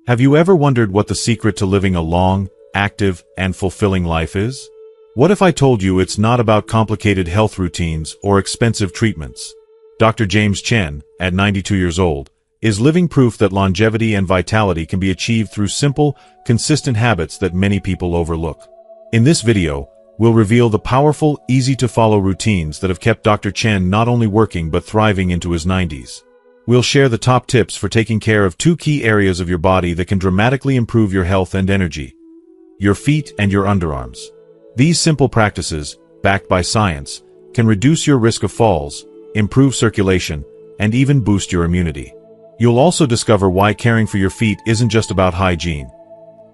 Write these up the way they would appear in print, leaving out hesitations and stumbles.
Have you ever wondered what the secret to living a long, active, and fulfilling life is? What if I told you it's not about complicated health routines or expensive treatments? Dr. James Chen, at 92 years old, is living proof that longevity and vitality can be achieved through simple, consistent habits that many people overlook. In this video, we'll reveal the powerful, easy-to-follow routines that have kept Dr. Chen not only working but thriving into his 90s. We'll share the top tips for taking care of two key areas of your body that can dramatically improve your health and energy: your feet and your underarms. These simple practices, backed by science, can reduce your risk of falls, improve circulation, and even boost your immunity. You'll also discover why caring for your feet isn't just about hygiene.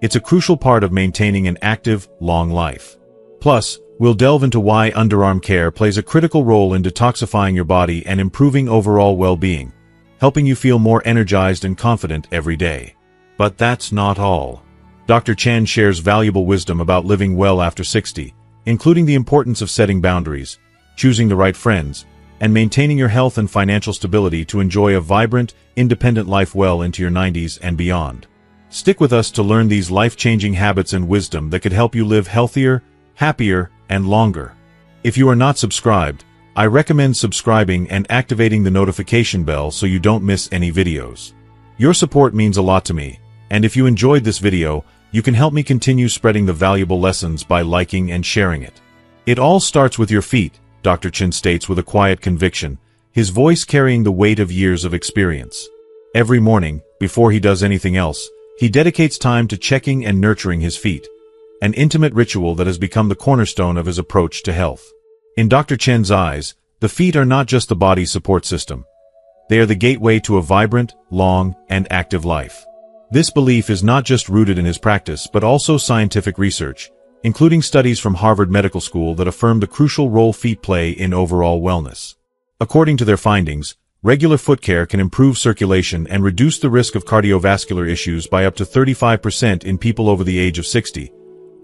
It's a crucial part of maintaining an active, long life. Plus, we'll delve into why underarm care plays a critical role in detoxifying your body and improving overall well-being, helping you feel more energized and confident every day. But that's not all. Dr. Chen shares valuable wisdom about living well after 60, including the importance of setting boundaries, choosing the right friends, and maintaining your health and financial stability to enjoy a vibrant, independent life well into your 90s and beyond. Stick with us to learn these life-changing habits and wisdom that could help you live healthier, happier, and longer. If you are not subscribed, I recommend subscribing and activating the notification bell so you don't miss any videos. Your support means a lot to me, and if you enjoyed this video, you can help me continue spreading the valuable lessons by liking and sharing it. It all starts with your feet, Dr. Chen states with a quiet conviction, his voice carrying the weight of years of experience. Every morning, before he does anything else, he dedicates time to checking and nurturing his feet, an intimate ritual that has become the cornerstone of his approach to health. In Dr. Chen's eyes, the feet are not just the body's support system. They are the gateway to a vibrant, long, and active life. This belief is not just rooted in his practice but also scientific research, including studies from Harvard Medical School that affirm the crucial role feet play in overall wellness. According to their findings, regular foot care can improve circulation and reduce the risk of cardiovascular issues by up to 35% in people over the age of 60.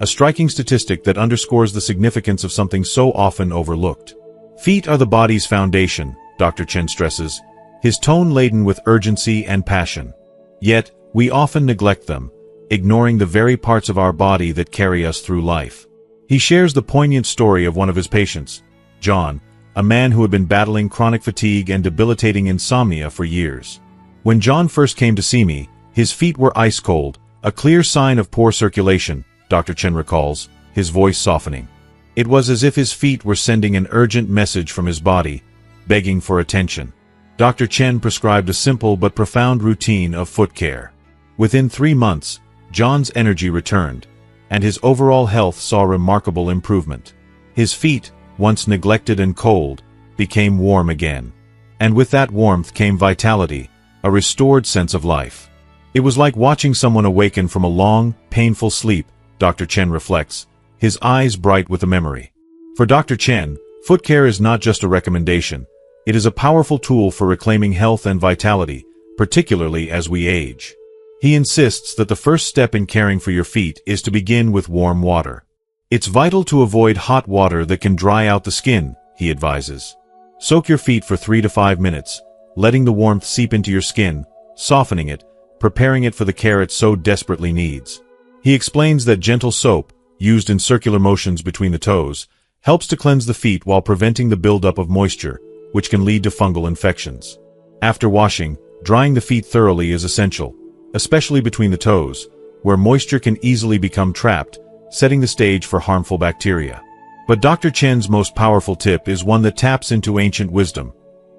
A striking statistic that underscores the significance of something so often overlooked. Feet are the body's foundation, Dr. Chen stresses, his tone laden with urgency and passion. Yet, we often neglect them, ignoring the very parts of our body that carry us through life. He shares the poignant story of one of his patients, John, a man who had been battling chronic fatigue and debilitating insomnia for years. When John first came to see me, his feet were ice cold, a clear sign of poor circulation, Dr. Chen recalls, his voice softening. It was as if his feet were sending an urgent message from his body, begging for attention. Dr. Chen prescribed a simple but profound routine of foot care. Within 3 months, John's energy returned, and his overall health saw remarkable improvement. His feet, once neglected and cold, became warm again. And with that warmth came vitality, a restored sense of life. It was like watching someone awaken from a long, painful sleep, Dr. Chen reflects, his eyes bright with a memory. For Dr. Chen, foot care is not just a recommendation. It is a powerful tool for reclaiming health and vitality, particularly as we age. He insists that the first step in caring for your feet is to begin with warm water. It's vital to avoid hot water that can dry out the skin, he advises. Soak your feet for 3 to 5 minutes, letting the warmth seep into your skin, softening it, preparing it for the care it so desperately needs. He explains that gentle soap, used in circular motions between the toes, helps to cleanse the feet while preventing the buildup of moisture, which can lead to fungal infections. After washing, drying the feet thoroughly is essential, especially between the toes, where moisture can easily become trapped, setting the stage for harmful bacteria. But Dr. Chen's most powerful tip is one that taps into ancient wisdom: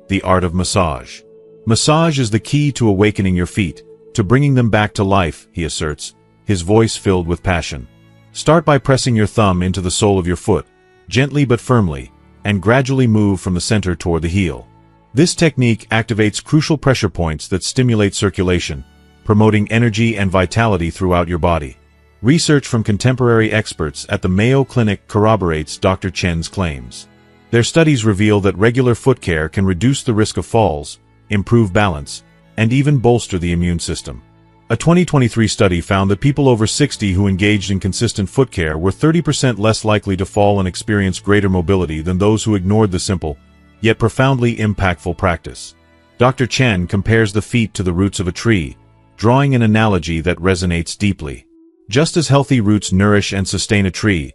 the art of massage. Massage is the key to awakening your feet, to bringing them back to life, he asserts, his voice filled with passion. Start by pressing your thumb into the sole of your foot, gently but firmly, and gradually move from the center toward the heel. This technique activates crucial pressure points that stimulate circulation, promoting energy and vitality throughout your body. Research from contemporary experts at the Mayo Clinic corroborates Dr. Chen's claims. Their studies reveal that regular foot care can reduce the risk of falls, improve balance, and even bolster the immune system. A 2023 study found that people over 60 who engaged in consistent foot care were 30% less likely to fall and experience greater mobility than those who ignored the simple, yet profoundly impactful practice. Dr. Chen compares the feet to the roots of a tree, drawing an analogy that resonates deeply. Just as healthy roots nourish and sustain a tree,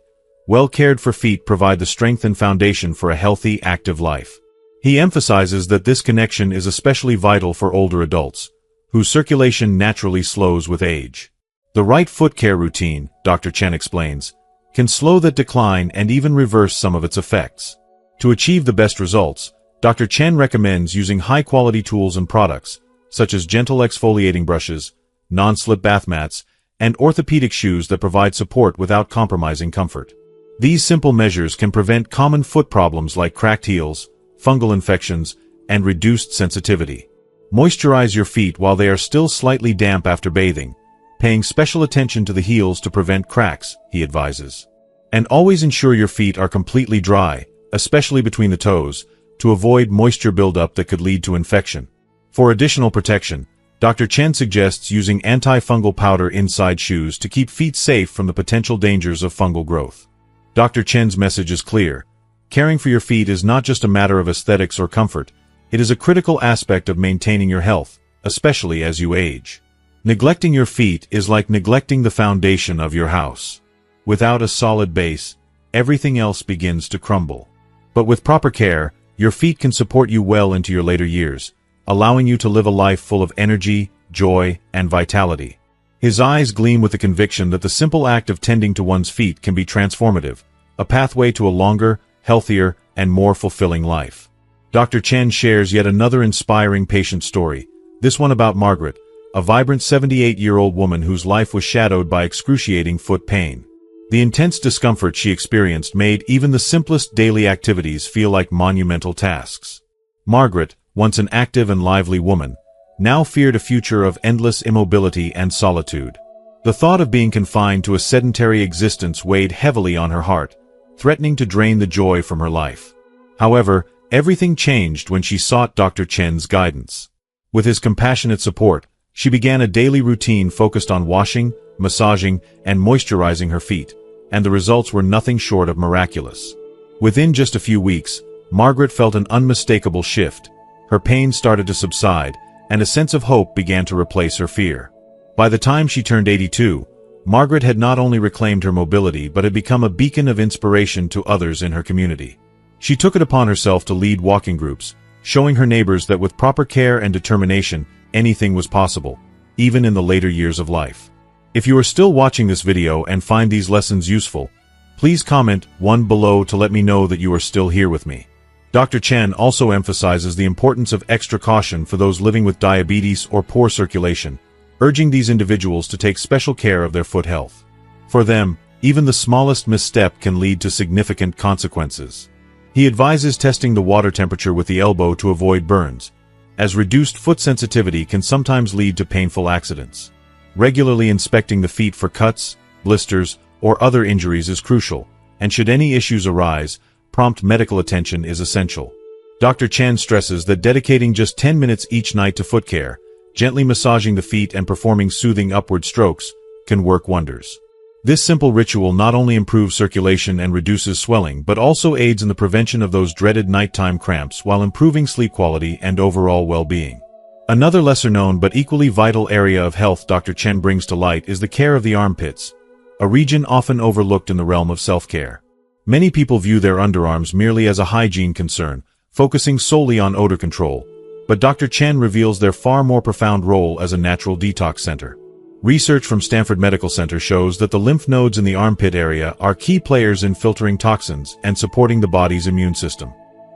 well-cared-for feet provide the strength and foundation for a healthy, active life. He emphasizes that this connection is especially vital for older adults, whose circulation naturally slows with age. The right foot care routine, Dr. Chen explains, can slow that decline and even reverse some of its effects. To achieve the best results, Dr. Chen recommends using high-quality tools and products, such as gentle exfoliating brushes, non-slip bath mats, and orthopedic shoes that provide support without compromising comfort. These simple measures can prevent common foot problems like cracked heels, fungal infections, and reduced sensitivity. Moisturize your feet while they are still slightly damp after bathing, paying special attention to the heels to prevent cracks, he advises. And always ensure your feet are completely dry, especially between the toes, to avoid moisture buildup that could lead to infection. For additional protection, Dr. Chen suggests using antifungal powder inside shoes to keep feet safe from the potential dangers of fungal growth. Dr. Chen's message is clear. Caring for your feet is not just a matter of aesthetics or comfort, it is a critical aspect of maintaining your health, especially as you age. Neglecting your feet is like neglecting the foundation of your house. Without a solid base, everything else begins to crumble. But with proper care, your feet can support you well into your later years, allowing you to live a life full of energy, joy, and vitality. His eyes gleam with the conviction that the simple act of tending to one's feet can be transformative, a pathway to a longer, healthier, and more fulfilling life. Dr. Chen shares yet another inspiring patient story, this one about Margaret, a vibrant 78-year-old woman whose life was shadowed by excruciating foot pain. The intense discomfort she experienced made even the simplest daily activities feel like monumental tasks. Margaret, once an active and lively woman, now feared a future of endless immobility and solitude. The thought of being confined to a sedentary existence weighed heavily on her heart, threatening to drain the joy from her life. However, everything changed when she sought Dr. Chen's guidance. With his compassionate support, she began a daily routine focused on washing, massaging, and moisturizing her feet, and the results were nothing short of miraculous. Within just a few weeks, Margaret felt an unmistakable shift. Her pain started to subside, and a sense of hope began to replace her fear. By the time she turned 82, Margaret had not only reclaimed her mobility but had become a beacon of inspiration to others in her community. She took it upon herself to lead walking groups, showing her neighbors that with proper care and determination, anything was possible, even in the later years of life. If you are still watching this video and find these lessons useful, please comment 1 below to let me know that you are still here with me. Dr. Chen also emphasizes the importance of extra caution for those living with diabetes or poor circulation, urging these individuals to take special care of their foot health. For them, even the smallest misstep can lead to significant consequences. He advises testing the water temperature with the elbow to avoid burns, as reduced foot sensitivity can sometimes lead to painful accidents. Regularly inspecting the feet for cuts, blisters, or other injuries is crucial, and should any issues arise, prompt medical attention is essential. Dr. Chen stresses that dedicating just 10 minutes each night to foot care, gently massaging the feet and performing soothing upward strokes, can work wonders. This simple ritual not only improves circulation and reduces swelling but also aids in the prevention of those dreaded nighttime cramps while improving sleep quality and overall well-being. Another lesser-known but equally vital area of health Dr. Chen brings to light is the care of the armpits, a region often overlooked in the realm of self-care. Many people view their underarms merely as a hygiene concern, focusing solely on odor control, but Dr. Chen reveals their far more profound role as a natural detox center. Research from Stanford Medical Center shows that the lymph nodes in the armpit area are key players in filtering toxins and supporting the body's immune system.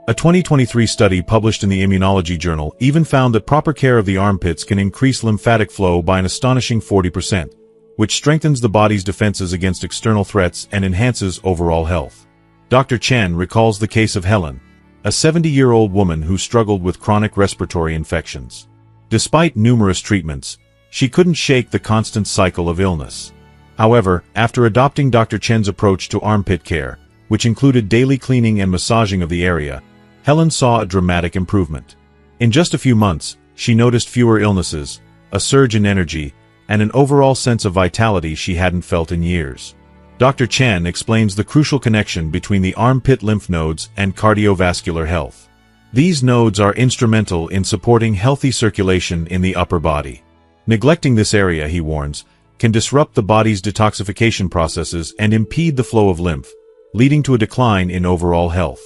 A 2023 study published in the Immunology Journal even found that proper care of the armpits can increase lymphatic flow by an astonishing 40%, which strengthens the body's defenses against external threats and enhances overall health. Dr. Chen recalls the case of Helen, a 70-year-old woman who struggled with chronic respiratory infections. Despite numerous treatments, she couldn't shake the constant cycle of illness. However, after adopting Dr. Chen's approach to armpit care, which included daily cleaning and massaging of the area, Helen saw a dramatic improvement. In just a few months, she noticed fewer illnesses, a surge in energy, and an overall sense of vitality she hadn't felt in years. Dr. Chen explains the crucial connection between the armpit lymph nodes and cardiovascular health. These nodes are instrumental in supporting healthy circulation in the upper body. Neglecting this area, he warns, can disrupt the body's detoxification processes and impede the flow of lymph, leading to a decline in overall health.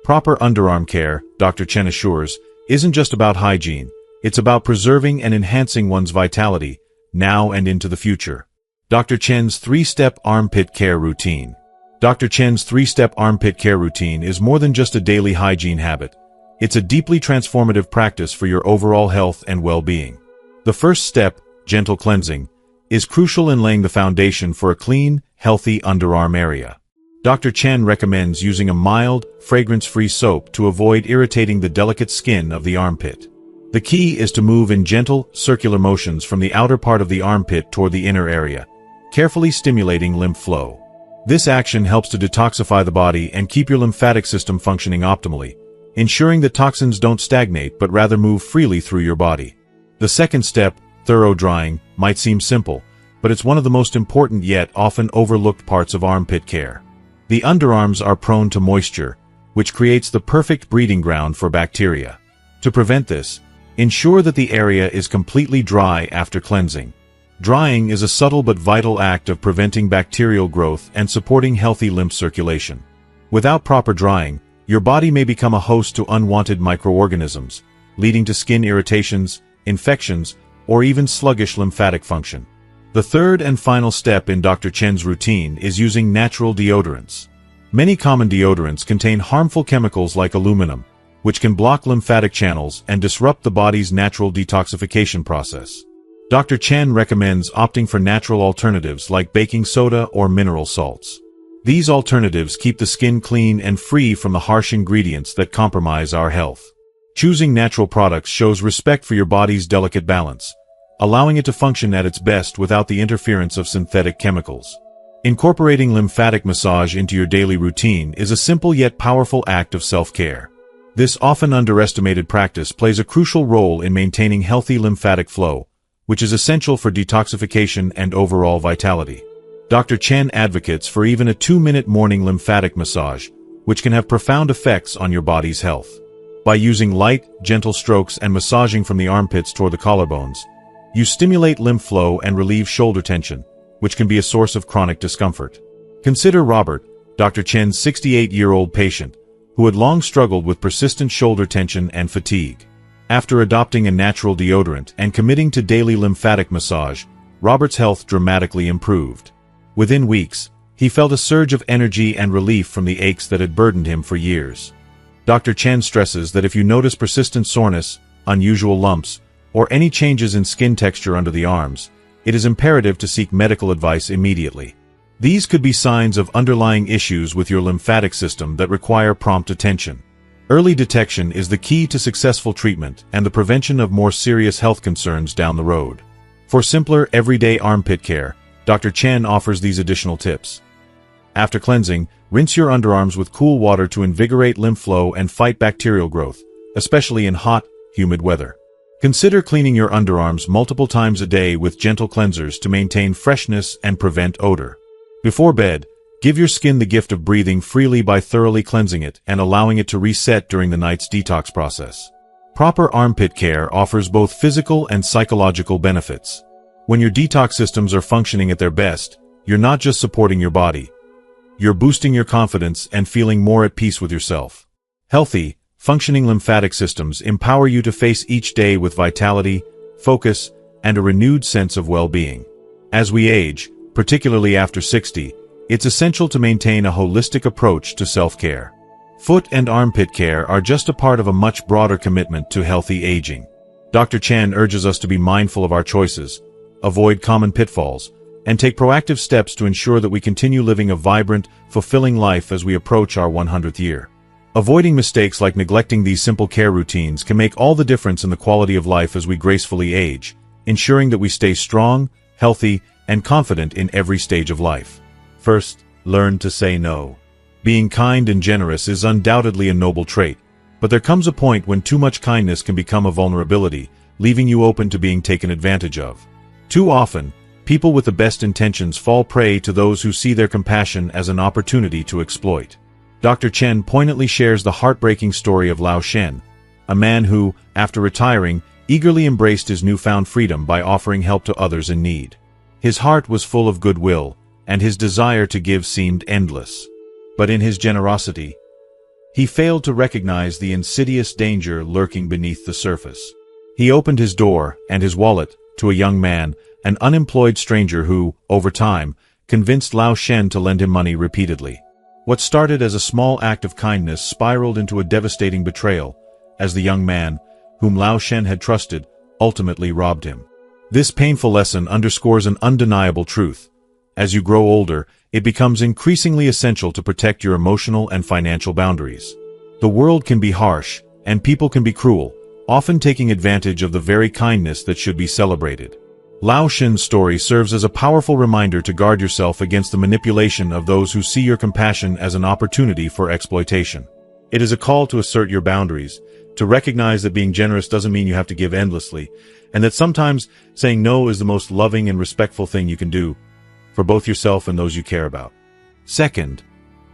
Proper underarm care, Dr. Chen assures, isn't just about hygiene, it's about preserving and enhancing one's vitality, now and into the future. Dr. Chen's 3-step armpit care routine. Dr. Chen's 3-step armpit care routine is more than just a daily hygiene habit. It's a deeply transformative practice for your overall health and well-being. The first step, gentle cleansing, is crucial in laying the foundation for a clean, healthy underarm area. Dr. Chen recommends using a mild, fragrance-free soap to avoid irritating the delicate skin of the armpit. The key is to move in gentle, circular motions from the outer part of the armpit toward the inner area, carefully stimulating lymph flow. This action helps to detoxify the body and keep your lymphatic system functioning optimally, ensuring that toxins don't stagnate but rather move freely through your body. The second step, thorough drying, might seem simple, but it's one of the most important yet often overlooked parts of armpit care. The underarms are prone to moisture, which creates the perfect breeding ground for bacteria. To prevent this, ensure that the area is completely dry after cleansing. Drying is a subtle but vital act of preventing bacterial growth and supporting healthy lymph circulation. Without proper drying, your body may become a host to unwanted microorganisms, leading to skin irritations, infections, or even sluggish lymphatic function. The third and final step in Dr. Chen's routine is using natural deodorants. Many common deodorants contain harmful chemicals like aluminum, which can block lymphatic channels and disrupt the body's natural detoxification process. Dr. Chen recommends opting for natural alternatives like baking soda or mineral salts. These alternatives keep the skin clean and free from the harsh ingredients that compromise our health. Choosing natural products shows respect for your body's delicate balance, allowing it to function at its best without the interference of synthetic chemicals. Incorporating lymphatic massage into your daily routine is a simple yet powerful act of self-care. This often underestimated practice plays a crucial role in maintaining healthy lymphatic flow, which is essential for detoxification and overall vitality. Dr. Chen advocates for even a 2-minute morning lymphatic massage, which can have profound effects on your body's health. By using light, gentle strokes and massaging from the armpits toward the collarbones, you stimulate lymph flow and relieve shoulder tension, which can be a source of chronic discomfort. Consider Robert, Dr. Chen's 68-year-old patient, who had long struggled with persistent shoulder tension and fatigue. After adopting a natural deodorant and committing to daily lymphatic massage, Robert's health dramatically improved. Within weeks, he felt a surge of energy and relief from the aches that had burdened him for years. Dr. Chen stresses that if you notice persistent soreness, unusual lumps, or any changes in skin texture under the arms, it is imperative to seek medical advice immediately. These could be signs of underlying issues with your lymphatic system that require prompt attention. Early detection is the key to successful treatment and the prevention of more serious health concerns down the road. For simpler, everyday armpit care, Dr. Chen offers these additional tips. After cleansing, rinse your underarms with cool water to invigorate lymph flow and fight bacterial growth, especially in hot, humid weather. Consider cleaning your underarms multiple times a day with gentle cleansers to maintain freshness and prevent odor. Before bed, give your skin the gift of breathing freely by thoroughly cleansing it and allowing it to reset during the night's detox process. Proper armpit care offers both physical and psychological benefits. When your detox systems are functioning at their best, you're not just supporting your body. You're boosting your confidence and feeling more at peace with yourself. Healthy, functioning lymphatic systems empower you to face each day with vitality, focus, and a renewed sense of well-being. As we age, particularly after 60, it's essential to maintain a holistic approach to self-care. Foot and armpit care are just a part of a much broader commitment to healthy aging. Dr. Chen urges us to be mindful of our choices, avoid common pitfalls, and take proactive steps to ensure that we continue living a vibrant, fulfilling life as we approach our 100th year. Avoiding mistakes like neglecting these simple care routines can make all the difference in the quality of life as we gracefully age, ensuring that we stay strong, healthy, and confident in every stage of life. First, learn to say no. Being kind and generous is undoubtedly a noble trait, but there comes a point when too much kindness can become a vulnerability, leaving you open to being taken advantage of. Too often, people with the best intentions fall prey to those who see their compassion as an opportunity to exploit. Dr. Chen poignantly shares the heartbreaking story of Lao Shen, a man who, after retiring, eagerly embraced his newfound freedom by offering help to others in need. His heart was full of goodwill, and his desire to give seemed endless. But in his generosity, he failed to recognize the insidious danger lurking beneath the surface. He opened his door and his wallet to a young man, an unemployed stranger who, over time, convinced Lao Shen to lend him money repeatedly. What started as a small act of kindness spiraled into a devastating betrayal, as the young man, whom Lao Shen had trusted, ultimately robbed him. This painful lesson underscores an undeniable truth. As you grow older, it becomes increasingly essential to protect your emotional and financial boundaries. The world can be harsh, and people can be cruel, often taking advantage of the very kindness that should be celebrated. Lao Shen's story serves as a powerful reminder to guard yourself against the manipulation of those who see your compassion as an opportunity for exploitation. It is a call to assert your boundaries, to recognize that being generous doesn't mean you have to give endlessly, and that sometimes saying no is the most loving and respectful thing you can do, for both yourself and those you care about. Second,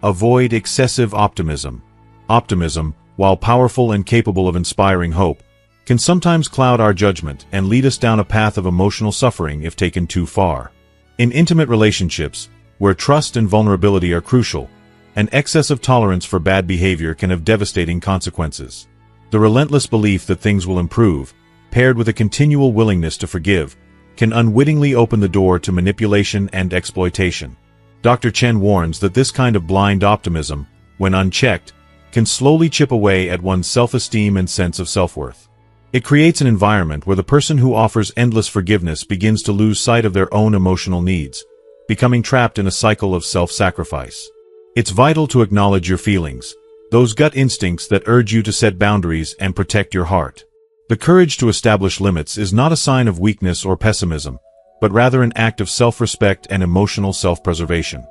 avoid excessive optimism. Optimism, while powerful and capable of inspiring hope, can sometimes cloud our judgment and lead us down a path of emotional suffering if taken too far. In intimate relationships, where trust and vulnerability are crucial, an excess of tolerance for bad behavior can have devastating consequences. The relentless belief that things will improve, paired with a continual willingness to forgive, can unwittingly open the door to manipulation and exploitation. Dr. Chen warns that this kind of blind optimism, when unchecked, can slowly chip away at one's self-esteem and sense of self-worth. It creates an environment where the person who offers endless forgiveness begins to lose sight of their own emotional needs, becoming trapped in a cycle of self-sacrifice. It's vital to acknowledge your feelings, those gut instincts that urge you to set boundaries and protect your heart. The courage to establish limits is not a sign of weakness or pessimism, but rather an act of self-respect and emotional self-preservation.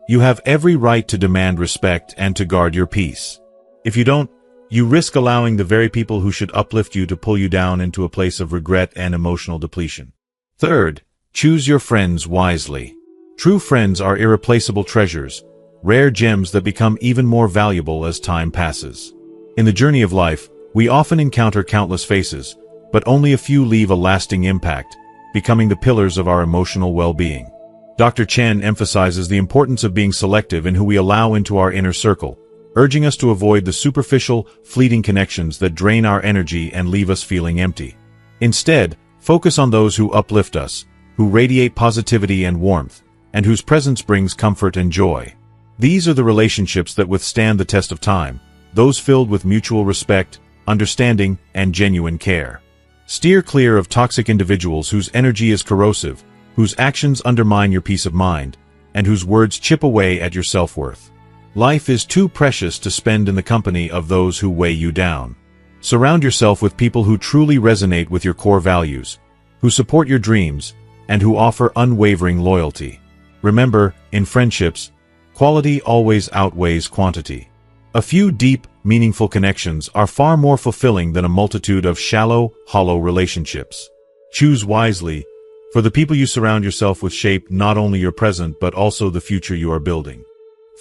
You have every right to demand respect and to guard your peace. If you don't, you risk allowing the very people who should uplift you to pull you down into a place of regret and emotional depletion. Third, choose your friends wisely. True friends are irreplaceable treasures, rare gems that become even more valuable as time passes. In the journey of life, we often encounter countless faces, but only a few leave a lasting impact, becoming the pillars of our emotional well-being. Dr. Chen emphasizes the importance of being selective in who we allow into our inner circle, urging us to avoid the superficial, fleeting connections that drain our energy and leave us feeling empty. Instead, focus on those who uplift us, who radiate positivity and warmth, and whose presence brings comfort and joy. These are the relationships that withstand the test of time, those filled with mutual respect, understanding, and genuine care. Steer clear of toxic individuals whose energy is corrosive, whose actions undermine your peace of mind, and whose words chip away at your self-worth. Life is too precious to spend in the company of those who weigh you down. Surround yourself with people who truly resonate with your core values, who support your dreams, and who offer unwavering loyalty. Remember, in friendships, quality always outweighs quantity. A few deep, meaningful connections are far more fulfilling than a multitude of shallow, hollow relationships. Choose wisely, for the people you surround yourself with shape not only your present but also the future you are building.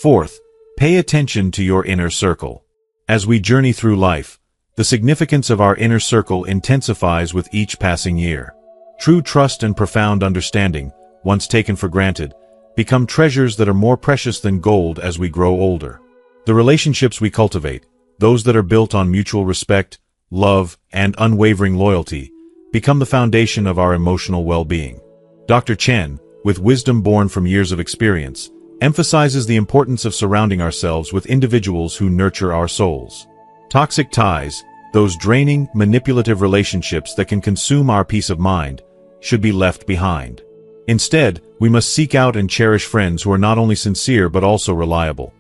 Fourth, pay attention to your inner circle. As we journey through life, the significance of our inner circle intensifies with each passing year. True trust and profound understanding, once taken for granted, become treasures that are more precious than gold as we grow older. The relationships we cultivate, those that are built on mutual respect, love, and unwavering loyalty, become the foundation of our emotional well-being. Dr. Chen, with wisdom born from years of experience, emphasizes the importance of surrounding ourselves with individuals who nurture our souls. Toxic ties, those draining, manipulative relationships that can consume our peace of mind, should be left behind. Instead, we must seek out and cherish friends who are not only sincere but also reliable.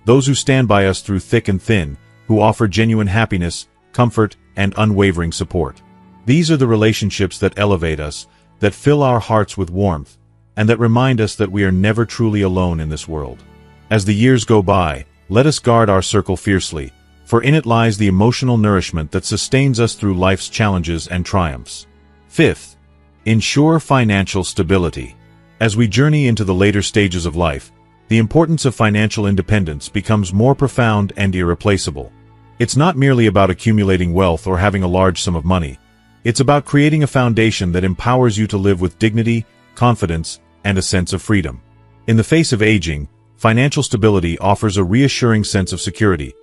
Those who stand by us through thick and thin, who offer genuine happiness, comfort, and unwavering support. These are the relationships that elevate us, that fill our hearts with warmth, and that remind us that we are never truly alone in this world. As the years go by, let us guard our circle fiercely, for in it lies the emotional nourishment that sustains us through life's challenges and triumphs. Fifth, ensure financial stability. As we journey into the later stages of life, the importance of financial independence becomes more profound and irreplaceable. It's not merely about accumulating wealth or having a large sum of money, It's about creating a foundation that empowers you to live with dignity, confidence, and a sense of freedom. In the face of aging, financial stability offers a reassuring sense of security,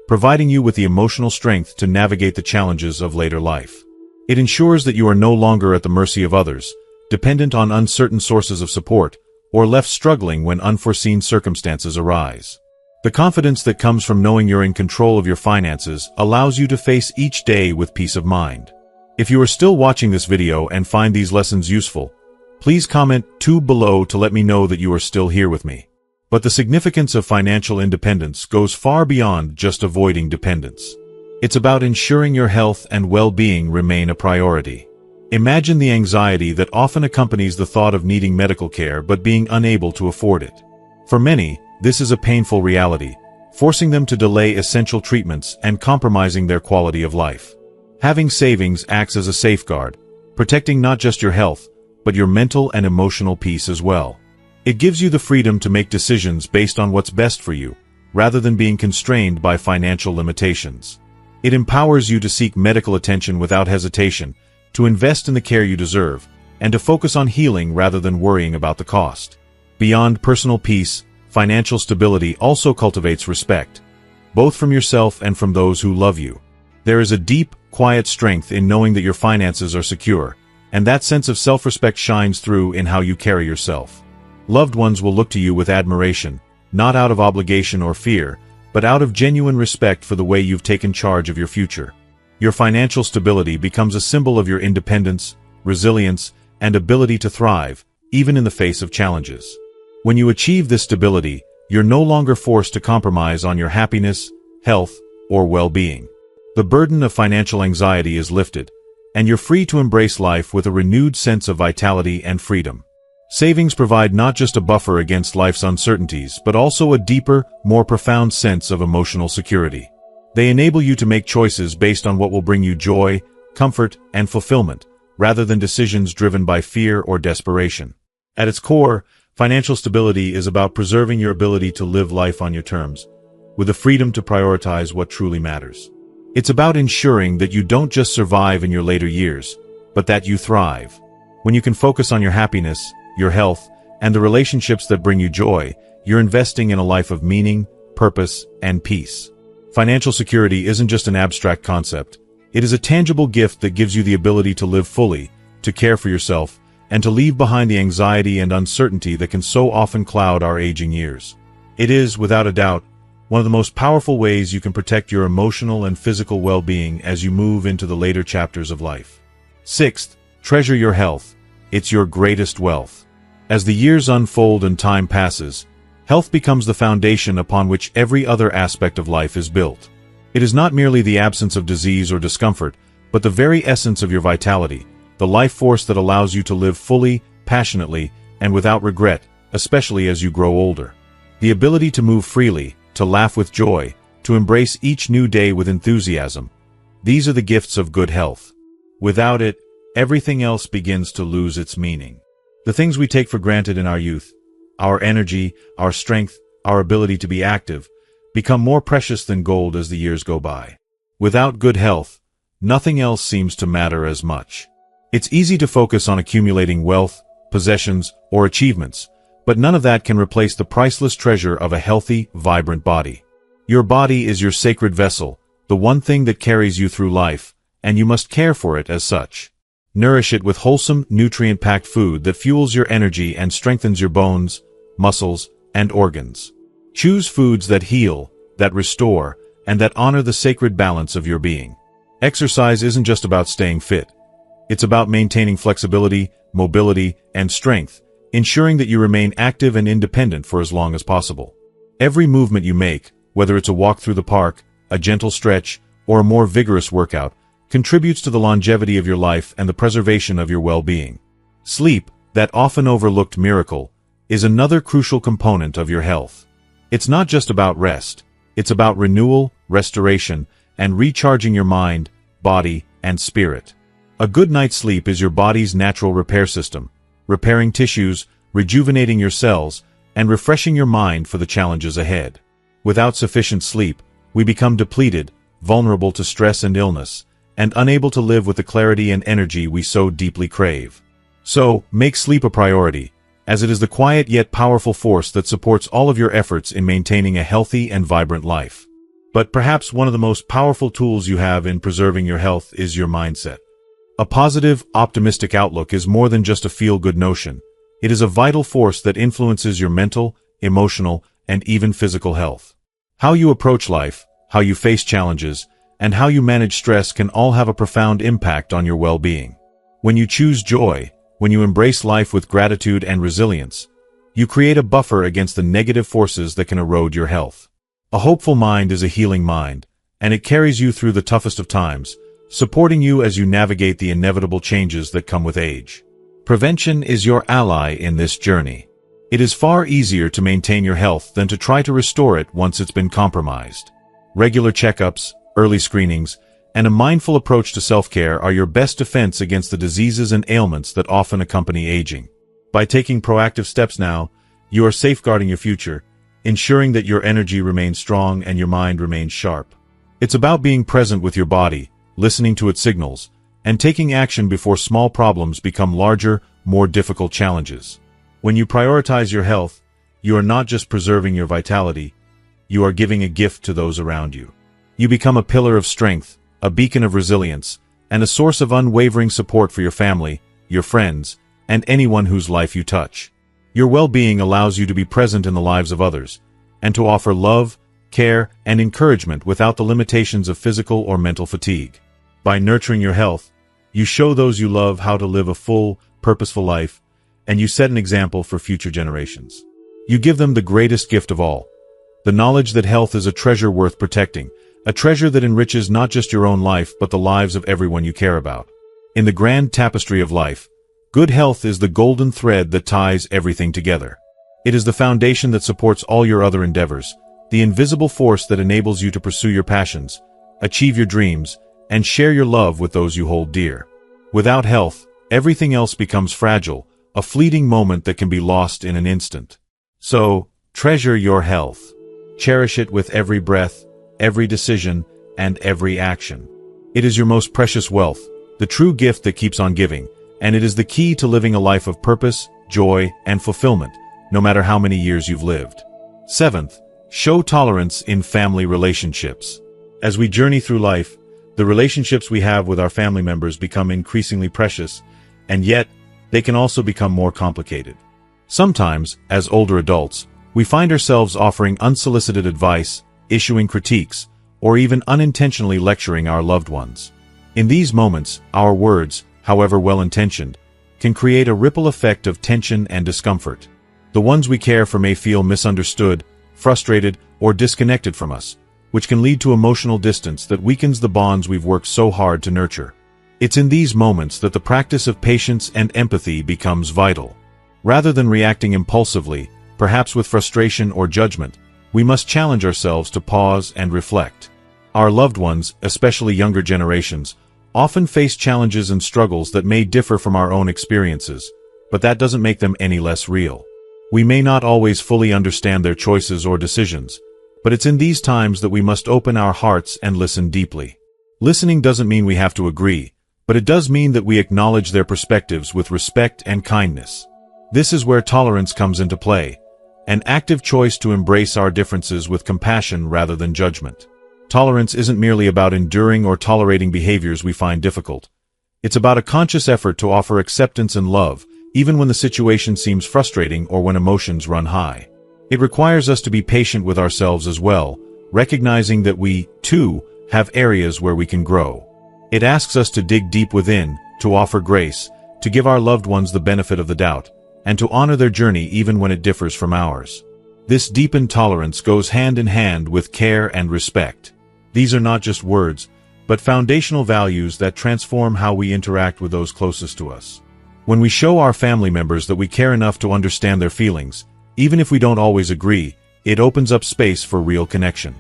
providing you with the emotional strength to navigate the challenges of later life. It ensures that you are no longer at the mercy of others, dependent on uncertain sources of support, or left struggling when unforeseen circumstances arise. The confidence that comes from knowing you're in control of your finances allows you to face each day with peace of mind. If you are still watching this video and find these lessons useful, please comment 2 below to let me know that you are still here with me. But the significance of financial independence goes far beyond just avoiding dependence. It's about ensuring your health and well-being remain a priority. Imagine the anxiety that often accompanies the thought of needing medical care but being unable to afford it. For many, this is a painful reality, forcing them to delay essential treatments and compromising their quality of life. Having savings acts as a safeguard, protecting not just your health, but your mental and emotional peace as well. It gives you the freedom to make decisions based on what's best for you, rather than being constrained by financial limitations. It empowers you to seek medical attention without hesitation, to invest in the care you deserve, and to focus on healing rather than worrying about the cost. Beyond personal peace, financial stability also cultivates respect, both from yourself and from those who love you. There is a deep, quiet strength in knowing that your finances are secure, and that sense of self-respect shines through in how you carry yourself. Loved ones will look to you with admiration, not out of obligation or fear, but out of genuine respect for the way you've taken charge of your future. Your financial stability becomes a symbol of your independence, resilience, and ability to thrive, even in the face of challenges. When you achieve this stability, you're no longer forced to compromise on your happiness, health, or well-being. The burden of financial anxiety is lifted, and you're free to embrace life with a renewed sense of vitality and freedom. Savings provide not just a buffer against life's uncertainties, but also a deeper, more profound sense of emotional security. They enable you to make choices based on what will bring you joy, comfort, and fulfillment, rather than decisions driven by fear or desperation. At its core, financial stability is about preserving your ability to live life on your terms, with the freedom to prioritize what truly matters. It's about ensuring that you don't just survive in your later years, but that you thrive. When you can focus on your happiness, your health, and the relationships that bring you joy, you're investing in a life of meaning, purpose, and peace. Financial security isn't just an abstract concept. It is a tangible gift that gives you the ability to live fully, to care for yourself, and to leave behind the anxiety and uncertainty that can so often cloud our aging years. It is, without a doubt, one of the most powerful ways you can protect your emotional and physical well-being as you move into the later chapters of life. Sixth, treasure your health. It's your greatest wealth. As the years unfold and time passes, health becomes the foundation upon which every other aspect of life is built. It is not merely the absence of disease or discomfort, but the very essence of your vitality, the life force that allows you to live fully, passionately, and without regret, especially as you grow older. The ability to move freely, to laugh with joy, to embrace each new day with enthusiasm. These are the gifts of good health. Without it, everything else begins to lose its meaning. The things we take for granted in our youth, our energy, our strength, our ability to be active, become more precious than gold as the years go by. Without good health, nothing else seems to matter as much. It's easy to focus on accumulating wealth, possessions, or achievements, but none of that can replace the priceless treasure of a healthy, vibrant body. Your body is your sacred vessel, the one thing that carries you through life, and you must care for it as such. Nourish it with wholesome, nutrient-packed food that fuels your energy and strengthens your bones, muscles, and organs. Choose foods that heal, that restore, and that honor the sacred balance of your being. Exercise isn't just about staying fit. It's about maintaining flexibility, mobility, and strength, ensuring that you remain active and independent for as long as possible. Every movement you make, whether it's a walk through the park, a gentle stretch, or a more vigorous workout, contributes to the longevity of your life and the preservation of your well-being. Sleep, that often overlooked miracle, is another crucial component of your health. It's not just about rest. It's about renewal, restoration, and recharging your mind, body, and spirit. A good night's sleep is your body's natural repair system, repairing tissues, rejuvenating your cells, and refreshing your mind for the challenges ahead. Without sufficient sleep, we become depleted, vulnerable to stress and illness, and unable to live with the clarity and energy we so deeply crave. So, make sleep a priority, as it is the quiet yet powerful force that supports all of your efforts in maintaining a healthy and vibrant life. But perhaps one of the most powerful tools you have in preserving your health is your mindset. A positive, optimistic outlook is more than just a feel-good notion. It is a vital force that influences your mental, emotional, and even physical health. How you approach life, how you face challenges, and how you manage stress can all have a profound impact on your well-being. When you choose joy, when you embrace life with gratitude and resilience, you create a buffer against the negative forces that can erode your health. A hopeful mind is a healing mind, and it carries you through the toughest of times, supporting you as you navigate the inevitable changes that come with age. Prevention is your ally in this journey. It is far easier to maintain your health than to try to restore it once it's been compromised. Regular checkups, early screenings, and a mindful approach to self-care are your best defense against the diseases and ailments that often accompany aging. By taking proactive steps now, you are safeguarding your future, ensuring that your energy remains strong and your mind remains sharp. It's about being present with your body, listening to its signals, and taking action before small problems become larger, more difficult challenges. When you prioritize your health, you are not just preserving your vitality, you are giving a gift to those around you. You become a pillar of strength, a beacon of resilience, and a source of unwavering support for your family, your friends, and anyone whose life you touch. Your well-being allows you to be present in the lives of others, and to offer love, care, and encouragement without the limitations of physical or mental fatigue. By nurturing your health, you show those you love how to live a full, purposeful life, and you set an example for future generations. You give them the greatest gift of all, the knowledge that health is a treasure worth protecting, a treasure that enriches not just your own life but the lives of everyone you care about. In the grand tapestry of life, good health is the golden thread that ties everything together. It is the foundation that supports all your other endeavors, the invisible force that enables you to pursue your passions, achieve your dreams, and share your love with those you hold dear. Without health, everything else becomes fragile, a fleeting moment that can be lost in an instant. So, treasure your health. Cherish it with every breath, every decision, and every action. It is your most precious wealth, the true gift that keeps on giving, and it is the key to living a life of purpose, joy, and fulfillment, no matter how many years you've lived. 7th, show tolerance in family relationships. As we journey through life, the relationships we have with our family members become increasingly precious, and yet, they can also become more complicated. Sometimes, as older adults, we find ourselves offering unsolicited advice, issuing critiques, or even unintentionally lecturing our loved ones. In these moments, our words, however well-intentioned, can create a ripple effect of tension and discomfort. The ones we care for may feel misunderstood, frustrated, or disconnected from us, which can lead to emotional distance that weakens the bonds we've worked so hard to nurture. It's in these moments that the practice of patience and empathy becomes vital. Rather than reacting impulsively, perhaps with frustration or judgment, we must challenge ourselves to pause and reflect. Our loved ones, especially younger generations, often face challenges and struggles that may differ from our own experiences, but that doesn't make them any less real. We may not always fully understand their choices or decisions, but it's in these times that we must open our hearts and listen deeply. Listening doesn't mean we have to agree, but it does mean that we acknowledge their perspectives with respect and kindness. This is where tolerance comes into play, an active choice to embrace our differences with compassion rather than judgment. Tolerance isn't merely about enduring or tolerating behaviors we find difficult. It's about a conscious effort to offer acceptance and love, even when the situation seems frustrating or when emotions run high. It requires us to be patient with ourselves as well, recognizing that we, too, have areas where we can grow. It asks us to dig deep within, to offer grace, to give our loved ones the benefit of the doubt, and to honor their journey even when it differs from ours. This deepened tolerance goes hand in hand with care and respect. These are not just words, but foundational values that transform how we interact with those closest to us. When we show our family members that we care enough to understand their feelings, even if we don't always agree, it opens up space for real connection.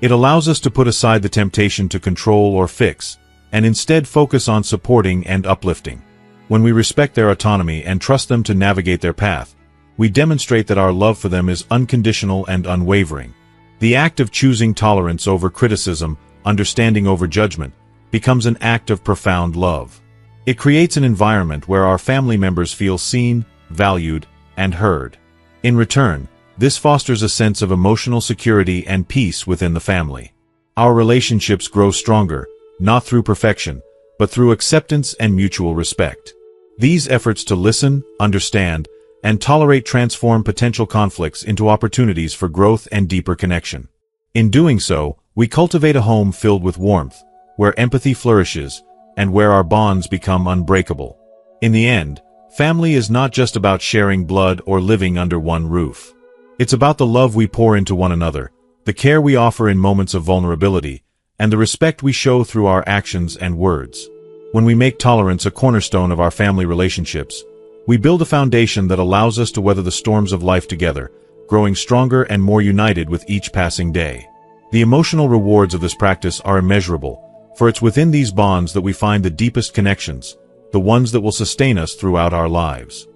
It allows us to put aside the temptation to control or fix, and instead focus on supporting and uplifting. When we respect their autonomy and trust them to navigate their path, we demonstrate that our love for them is unconditional and unwavering. The act of choosing tolerance over criticism, understanding over judgment, becomes an act of profound love. It creates an environment where our family members feel seen, valued, and heard. In return, this fosters a sense of emotional security and peace within the family. Our relationships grow stronger, not through perfection, but through acceptance and mutual respect. These efforts to listen, understand, and tolerate transform potential conflicts into opportunities for growth and deeper connection. In doing so, we cultivate a home filled with warmth, where empathy flourishes, and where our bonds become unbreakable. In the end, family is not just about sharing blood or living under one roof. It's about the love we pour into one another, the care we offer in moments of vulnerability, and the respect we show through our actions and words. When we make tolerance a cornerstone of our family relationships, we build a foundation that allows us to weather the storms of life together, growing stronger and more united with each passing day. The emotional rewards of this practice are immeasurable, for it's within these bonds that we find the deepest connections, the ones that will sustain us throughout our lives.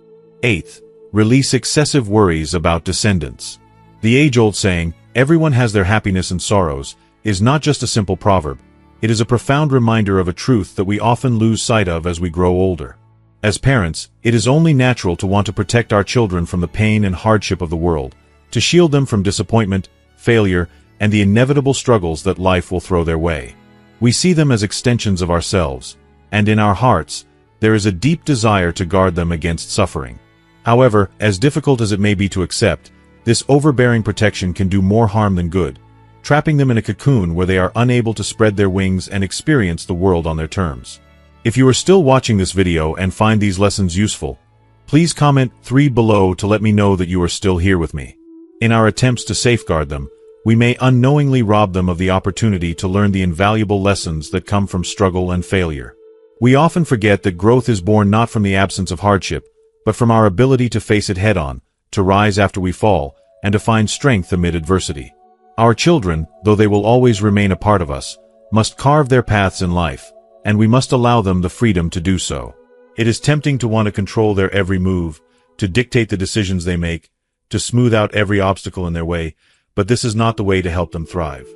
8th, release excessive worries about descendants. The age-old saying, "Everyone has their happiness and sorrows," is not just a simple proverb. It is a profound reminder of a truth that we often lose sight of as we grow older. As parents, it is only natural to want to protect our children from the pain and hardship of the world, to shield them from disappointment, failure, and the inevitable struggles that life will throw their way. We see them as extensions of ourselves, and in our hearts, there is a deep desire to guard them against suffering. However, as difficult as it may be to accept, this overbearing protection can do more harm than good, trapping them in a cocoon where they are unable to spread their wings and experience the world on their terms. If you are still watching this video and find these lessons useful, please comment 3 below to let me know that you are still here with me. In our attempts to safeguard them, we may unknowingly rob them of the opportunity to learn the invaluable lessons that come from struggle and failure. We often forget that growth is born not from the absence of hardship, but from our ability to face it head-on, to rise after we fall, and to find strength amid adversity. Our children, though they will always remain a part of us, must carve their paths in life, and we must allow them the freedom to do so. It is tempting to want to control their every move, to dictate the decisions they make, to smooth out every obstacle in their way, but this is not the way to help them thrive.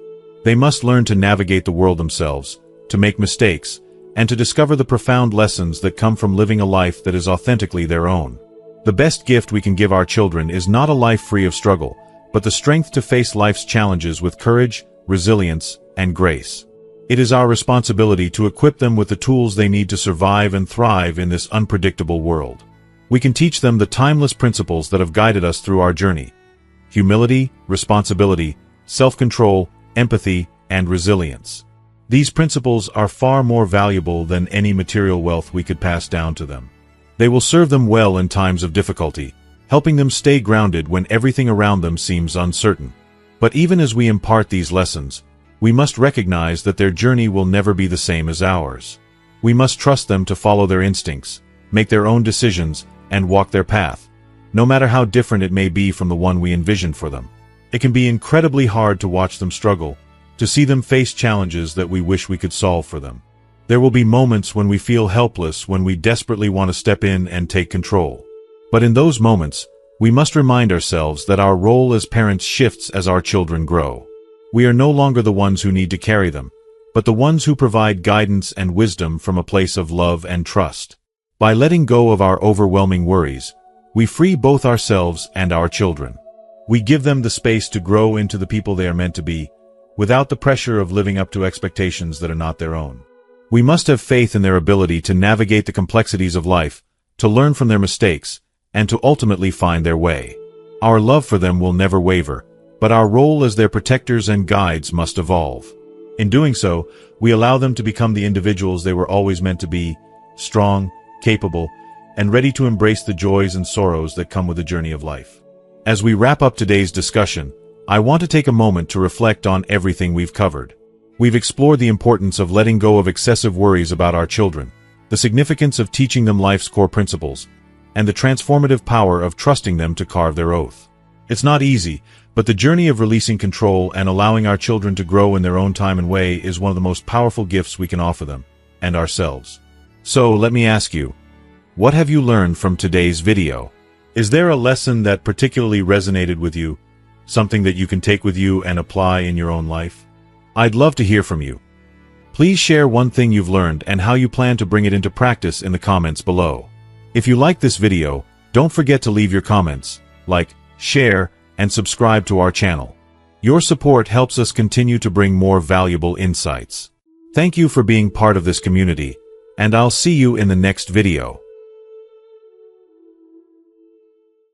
They must learn to navigate the world themselves, to make mistakes, and to discover the profound lessons that come from living a life that is authentically their own. The best gift we can give our children is not a life free of struggle, but the strength to face life's challenges with courage, resilience, and grace. It is our responsibility to equip them with the tools they need to survive and thrive in this unpredictable world. We can teach them the timeless principles that have guided us through our journey: humility, responsibility, self-control, empathy, and resilience. These principles are far more valuable than any material wealth we could pass down to them. They will serve them well in times of difficulty, helping them stay grounded when everything around them seems uncertain. But even as we impart these lessons, we must recognize that their journey will never be the same as ours. We must trust them to follow their instincts, make their own decisions, and walk their path, no matter how different it may be from the one we envisioned for them. It can be incredibly hard to watch them struggle, to see them face challenges that we wish we could solve for them. There will be moments when we feel helpless, when we desperately want to step in and take control. But in those moments, we must remind ourselves that our role as parents shifts as our children grow. We are no longer the ones who need to carry them, but the ones who provide guidance and wisdom from a place of love and trust. By letting go of our overwhelming worries, we free both ourselves and our children. We give them the space to grow into the people they are meant to be, without the pressure of living up to expectations that are not their own. We must have faith in their ability to navigate the complexities of life, to learn from their mistakes, and to ultimately find their way. Our love for them will never waver, but our role as their protectors and guides must evolve. In doing so, we allow them to become the individuals they were always meant to be, strong, capable, and ready to embrace the joys and sorrows that come with the journey of life. As we wrap up today's discussion, I want to take a moment to reflect on everything we've covered. We've explored the importance of letting go of excessive worries about our children, the significance of teaching them life's core principles, and the transformative power of trusting them to carve their oath. It's not easy, but the journey of releasing control and allowing our children to grow in their own time and way is one of the most powerful gifts we can offer them, and ourselves. So, let me ask you, what have you learned from today's video? Is there a lesson that particularly resonated with you? Something that you can take with you and apply in your own life? I'd love to hear from you. Please share one thing you've learned and how you plan to bring it into practice in the comments below. If you like this video, don't forget to leave your comments, like, share, and subscribe to our channel. Your support helps us continue to bring more valuable insights. Thank you for being part of this community, and I'll see you in the next video.